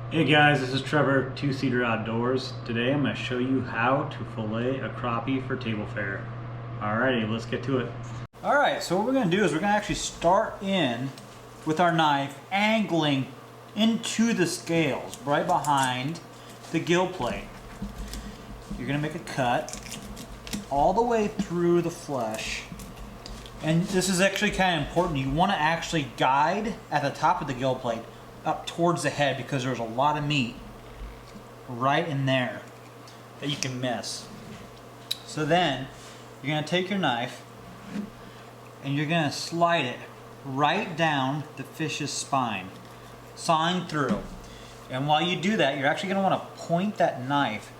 Hey guys, this is Trevor, Two-Seater Outdoors. Today I'm going to show you how to fillet a crappie for table fare. Alrighty, let's get to it. Alright, so what we're going to do is we're going to actually start in with our knife, angling into the scales, right behind the gill plate. You're going to make a cut all the way through the flesh. And this is actually kind of important. You want to actually guide at the top of the gill plate up towards the head because there's a lot of meat right in there that you can miss. So then you're going to take your knife and you're going to slide it right down the fish's spine, sawing through. And while you do that, you're actually going to want to point that knife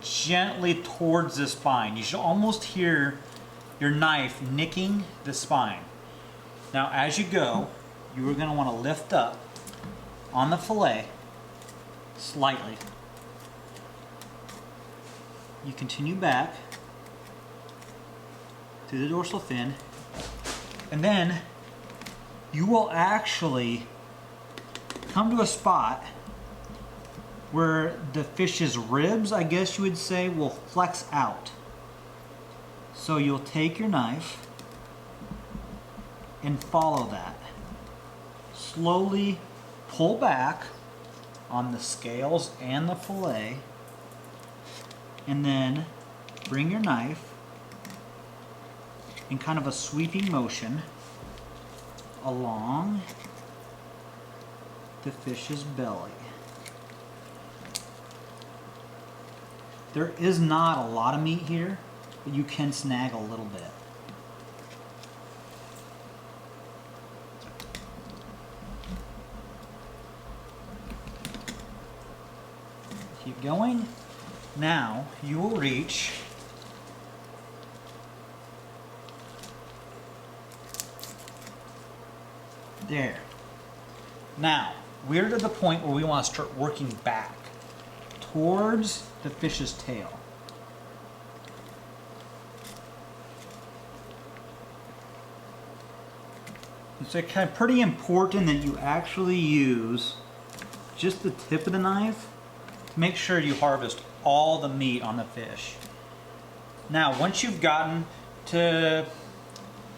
gently towards the spine. You should almost hear your knife nicking the spine. Now as you go, you are going to want to lift up on the fillet slightly. You continue back through the dorsal fin, and then you will actually come to a spot where the fish's ribs, I guess you would say, will flex out. So you'll take your knife and follow that. Slowly pull back on the scales and the fillet, and then bring your knife in kind of a sweeping motion along the fish's belly. There is not a lot of meat here, but you can snag a little bit. Keep going. Now you will reach there. Now we're to the point where we want to start working back towards the fish's tail. It's kind of pretty important that you actually use just the tip of the knife to make sure you harvest all the meat on the fish. Now once you've gotten to,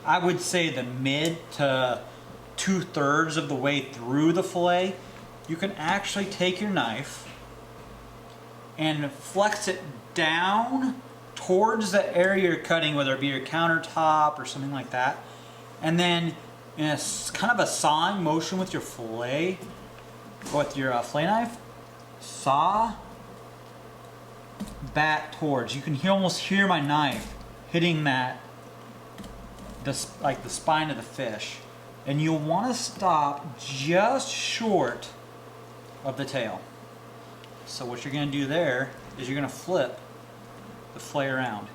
I would say, the mid to 2/3 of the way through the fillet, you can actually take your knife and flex it down towards the area you're cutting, whether it be your countertop or something like that, and then in a kind of a sawing motion with your fillet, with your fillet knife, saw back towards. You can almost hear my knife hitting that, like the spine of the fish, and you'll want to stop just short of the tail. So what you're going to do there is you're going to flip the fillet around.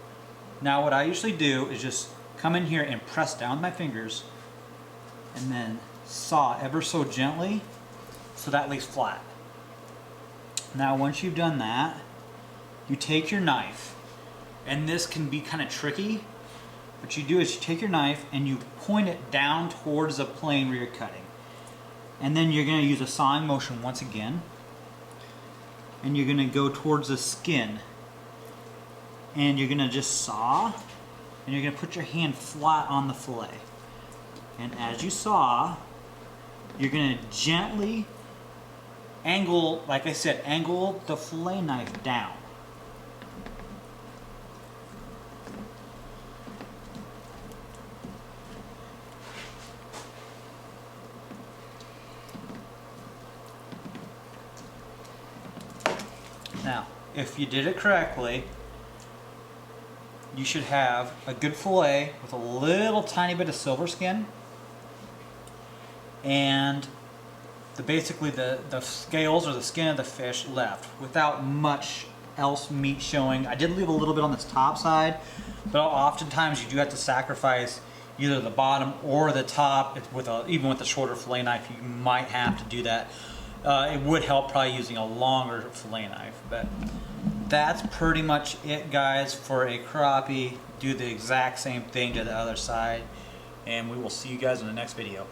Now what I usually do is just come in here and press down with my fingers and then saw ever so gently so that lays flat. Now once you've done that, you take your knife, and this can be kind of tricky. What you do is you take your knife and you point it down towards the plane where you're cutting. And then you're going to use a sawing motion once again. And you're going to go towards the skin. And you're going to just saw, and you're going to put your hand flat on the fillet. And as you saw, you're going to gently angle, like I said, angle the fillet knife down. Now, if you did it correctly, you should have a good fillet with a little tiny bit of silver skin, and basically the scales or the skin of the fish left without much else meat showing. I did leave a little bit on this top side, but oftentimes you do have to sacrifice either the bottom or the top. Even with a shorter fillet knife, you might have to do that. It would help probably using a longer fillet knife, but that's pretty much it, guys, for a crappie. Do the exact same thing to the other side, and we will see you guys in the next video.